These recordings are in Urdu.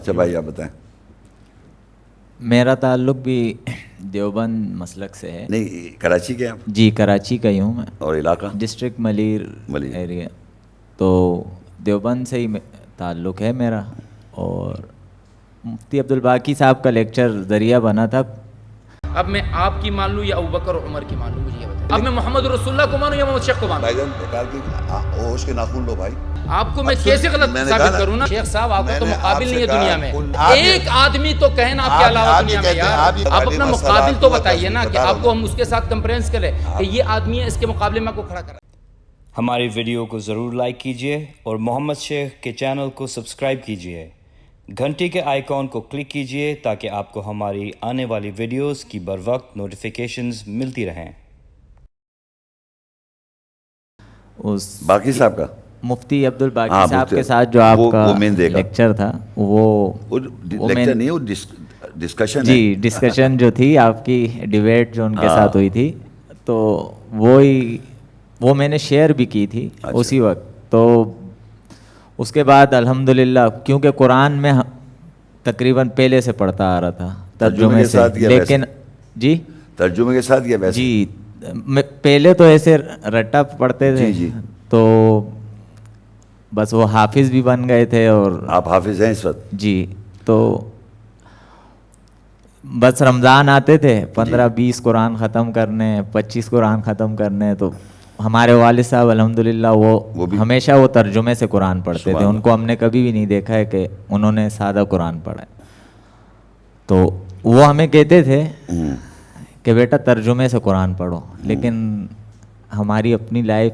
اچھا بھائی آپ بتائیں. میرا تعلق بھی دیوبند مسلک سے ہے. نہیں کراچی کے آپ؟ جی کراچی کا ہی ہوں میں. اور علاقہ؟ District Malir area. تو دیوبند سے ہی تعلق ہے میرا. اور مفتی عبدالباقی صاحب کا لیکچر ذریعہ بنا تھا. اب میں آپ کی مان لوں یا ابوبکر اور عمر کی مان لوں، مجھے یہ بتائیں. اب میں محمد رسول اللہ کو مانوں یا محمد شیخ کو مانوں؟ بھائی جان بیکار کی ہوش کے ناخن لو بھائی. آپ کو میں کیسے غلط ثابت کروں نا؟ شیخ صاحب آپ کا تو مقابل نہیں ہے دنیا میں. ایک آدمی تو کہیں نا آپ کے علاوہ دنیا میں یار. آپ اپنا مقابل تو بتائیے نا کہ آپ کو ہم اس کے ساتھ کمپیرنس کریں کہ یہ آدمی ہے اس کے مقابلے میں آپ کو کھڑا کریں. ہماری ویڈیو کو ضرور لائک کیجیے اور محمد شیخ کے چینل کو سبسکرائب کیجیے. گھنٹی کے آئیکن کو کلک کیجیے تاکہ آپ کو ہماری آنے والی ویڈیوز کی بروقت نوٹیفیکیشنز ملتی رہیں. اس باقی صاحب کا مفتی عبدالباقی صاحب کے ساتھ جو آپ کا لیکچر تھا وہ لیکچر نہیں، وہ ڈسکشن. جی ڈسکشن جو تھی آپ کی، ڈیبیٹ جو ان کے ساتھ ہوئی تھی، تو وہ میں نے شیئر بھی کی تھی اسی وقت. تو اس کے بعد الحمدللہ کیونکہ قرآن میں تقریباً پہلے سے پڑھتا آ رہا تھا ترجمے سے، لیکن جی ترجمے کے ساتھ کیا ویسے؟ جی پہلے تو ایسے رٹا پڑھتے تھے. تو بس وہ حافظ بھی بن گئے تھے. اور آپ حافظ ہیں اس وقت؟ جی. تو بس رمضان آتے تھے 15-20 قرآن ختم کرنے، 25 قرآن ختم کرنے. تو ہمارے والد صاحب الحمدللہ وہ ہمیشہ وہ ترجمے سے قرآن پڑھتے تھے. ان کو ہم نے کبھی بھی نہیں دیکھا ہے کہ انہوں نے سادہ قرآن پڑھا ہے. تو وہ ہمیں کہتے تھے کہ بیٹا ترجمے سے قرآن پڑھو. لیکن ہماری اپنی لائف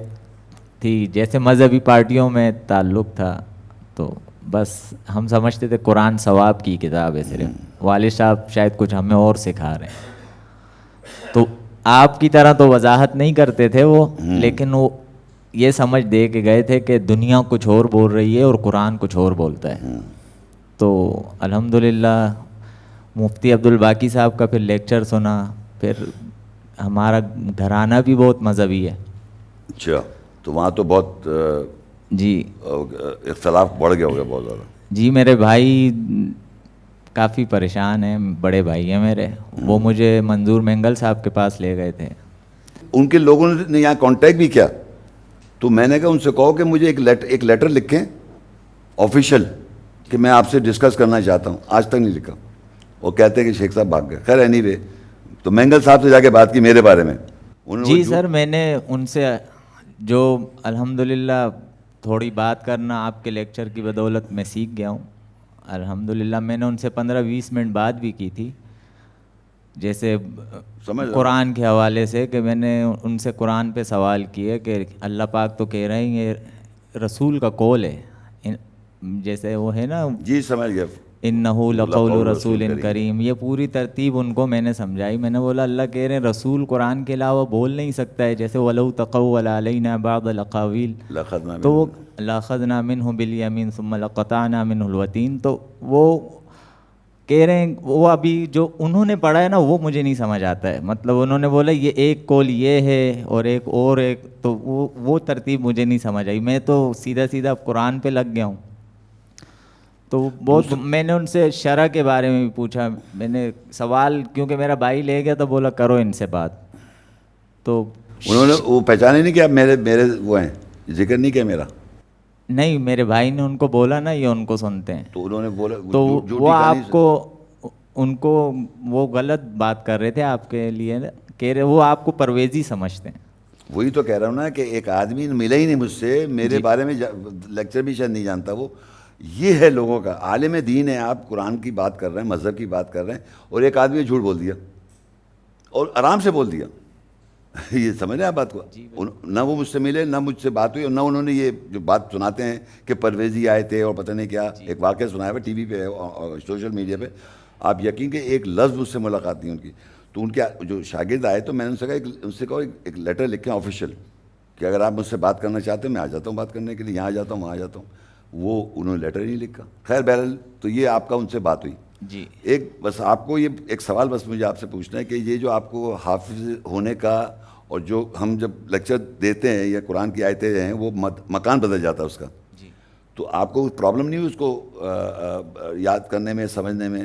تھی، جیسے مذہبی پارٹیوں میں تعلق تھا، تو بس ہم سمجھتے تھے قرآن ثواب کی کتاب ہے صرف. والد صاحب شاید کچھ ہمیں اور سکھا رہے ہیں. تو آپ کی طرح تو وضاحت نہیں کرتے تھے وہ، لیکن وہ یہ سمجھ دے کے گئے تھے کہ دنیا کچھ اور بول رہی ہے اور قرآن کچھ اور بولتا ہے. تو الحمدللہ مفتی عبدالباقی صاحب کا پھر لیکچر سنا. پھر ہمارا گھرانہ بھی بہت مذہبی ہے. اچھا، تو وہاں تو بہت جی اختلاف بڑھ گیا ہوگا بہت زیادہ. جی میرے بھائی کافی پریشان ہیں، بڑے بھائی ہیں میرے. وہ مجھے منظور مینگل صاحب کے پاس لے گئے تھے. ان کے لوگوں نے یہاں کانٹیکٹ بھی کیا، تو میں نے کہا ان سے کہو کہ مجھے ایک لیٹر لکھیں آفیشیل کہ میں آپ سے ڈسکس کرنا چاہتا ہوں. آج تک نہیں لکھا. وہ کہتے ہیں کہ شیخ صاحب بھاگ گئے. خیر اینی وے، تو مینگل صاحب سے جا کے بات کی میرے بارے میں. جی سر میں نے ان سے جو الحمدللہ تھوڑی بات کرنا آپ کے لیکچر کی بدولت میں سیکھ گیا ہوں. الحمدللہ میں نے ان سے 15-20 منٹ بات بھی کی تھی، جیسے قرآن کے حوالے سے، کہ میں نے ان سے قرآن پہ سوال کیے کہ اللہ پاک تو کہہ رہے ہیں یہ رسول کا قول ہے، جیسے وہ ہے نا جی سمجھ گیا، انہو لقول رسول کریم. یہ پوری ترتیب ان کو میں نے سمجھائی. میں نے بولا اللہ کہہ رہے ہیں رسول قرآن کے علاوہ بول نہیں سکتا ہے، جیسے وَلَوْ تَقَوَّلَ عَلَيْنَا بَعْضَ الْأَقَاوِيلِ، تو وہ لَأَخَذْنَا مِنْهُ بِالْيَمِينِ ثُمَّ لَقَطَعْنَا مِنْهُ الْوَتِينَ. تو وہ کہہ رہے ہیں وہ ابھی جو انہوں نے پڑھا ہے نا وہ مجھے نہیں سمجھ آتا ہے. مطلب انہوں نے بولا یہ ایک قول یہ ہے اور ایک، تو وہ ترتیب مجھے نہیں سمجھ آئی. میں تو سیدھا قرآن پہ لگ گیا ہوں. تو بہت میں نے ان سے شرع کے بارے میں بھی پوچھا. میں نے سوال کیونکہ میرا بھائی لے گیا تو بولا کرو ان سے بات. تو انہوں نے وہ پہچانے نہیں کہ آپ میرے وہ ہیں، ذکر نہیں کیا میرا؟ نہیں، میرے بھائی نے ان کو بولا نا یہ ان کو سنتے ہیں. تو انہوں نے بولا تو وہ آپ کو ان کو وہ غلط بات کر رہے تھے آپ کے لیے، کہہ رہے وہ آپ کو پرویزی سمجھتے ہیں. وہی تو کہہ رہا ہوں نا کہ ایک آدمی ملا ہی نہیں مجھ سے، میرے بارے میں لیکچر بھی شاید نہیں جانتا وہ. یہ ہے لوگوں کا عالم دین ہے، آپ قرآن کی بات کر رہے ہیں، مذہب کی بات کر رہے ہیں، اور ایک آدمی نے جھوٹ بول دیا اور آرام سے بول دیا. یہ سمجھ رہے ہیں آپ بات کو؟ نہ وہ مجھ سے ملے، نہ مجھ سے بات ہوئی، اور نہ انہوں نے یہ جو بات سناتے ہیں کہ پرویزی آئے تھے اور پتہ نہیں کیا. ایک واقعہ سنایا ہوا ٹی وی پہ اور سوشل میڈیا پہ، آپ یقین کہ ایک لفظ مجھ سے ملاقات نہیں ان کی. تو ان کے جو شاگرد آئے تو میں نے ان سے کہا ایک لیٹر لکھیں آفیشیل کہ اگر آپ مجھ سے بات کرنا چاہتے ہیں میں آ جاتا ہوں بات کرنے کے لیے، یہاں آ جاتا ہوں وہاں آ جاتا ہوں. وہ انہوں نے لیٹر ہی نہیں لکھا. خیر بہرحال تو یہ آپ کا ان سے بات ہوئی. جی ایک بس آپ کو یہ ایک سوال بس مجھے آپ سے پوچھنا ہے کہ یہ جو آپ کو حافظ ہونے کا اور جو ہم جب لیکچر دیتے ہیں یا قرآن کی آیتیں ہیں وہ مکان بدل جاتا ہے اس کا. جی تو آپ کو پرابلم نہیں ہوئی اس کو یاد کرنے میں, سمجھنے میں؟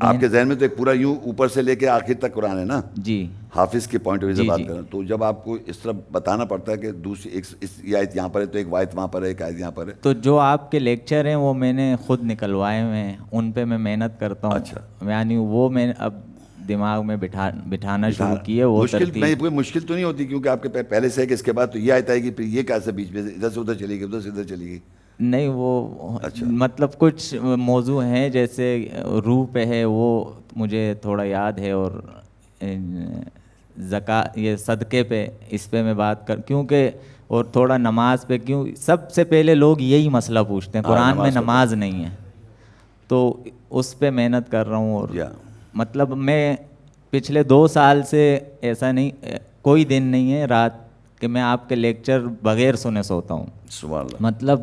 آپ کے ذہن میں تو ایک پورا یوں اوپر سے لے کے آخر تک قرآن ہے نا جی, حافظ کے پوائنٹ آف ویو سے بات کریں, تو جب آپ کو اس طرح بتانا پڑتا ہے کہ دوسری یہ آیت یہاں پر ہے تو ایک آیت وہاں پر ہے, ایک آیت یہاں پر ہے, تو جو آپ کے لیکچر ہیں وہ میں نے خود نکلوائے ہوئے ہیں, ان پہ میں محنت کرتا ہوں. اچھا, یعنی وہ میں اب دماغ میں بٹھانا شروع کیے. وہ کوئی مشکل تو نہیں ہوتی کیونکہ آپ کے پہلے سے ہے کہ اس کے بعد تو یہ آیت آئے گی, پھر یہ کیسے بیچ میں ادھر سے ادھر چلی گئی, ادھر سے ادھر چلی گئی؟ نہیں, وہ مطلب کچھ موضوع ہیں جیسے روح پہ ہے, وہ مجھے تھوڑا یاد ہے, اور زکوٰۃ یہ صدقے پہ, اس پہ میں بات کیونکہ, اور تھوڑا نماز پہ, کیوں سب سے پہلے لوگ یہی مسئلہ پوچھتے ہیں, قرآن میں نماز نہیں ہے, تو اس پہ محنت کر رہا ہوں. اور مطلب میں پچھلے 2 سال سے ایسا نہیں, کوئی دن نہیں ہے رات کہ میں آپ کے لیکچر بغیر سنے سوتا ہوں. سبحان اللہ. مطلب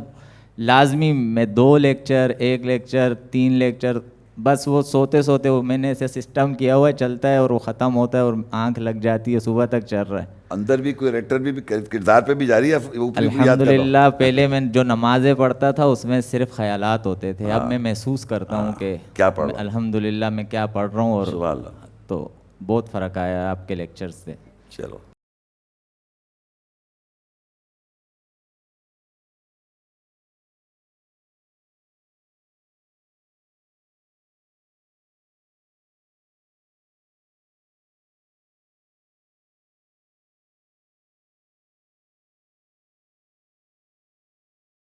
لازمی میں 2 لیکچر, 1 لیکچر, 3 لیکچر, بس وہ سوتے سوتے میں نے ایسے سسٹم کیا ہوا ہے, چلتا ہے اور وہ ختم ہوتا ہے اور آنکھ لگ جاتی ہے, صبح تک چل رہا ہے. اندر بھی کوئی ریکٹر بھی کردار پہ بھی جاری ہے؟ الحمدللہ پہلے میں جو نمازیں پڑھتا تھا اس میں صرف خیالات ہوتے تھے, اب میں محسوس کرتا ہوں کہ کیا پڑھ, الحمدللہ میں کیا پڑھ رہا ہوں, اور سبحان اللہ. تو بہت فرق آیا آپ کے لیکچر سے. چلو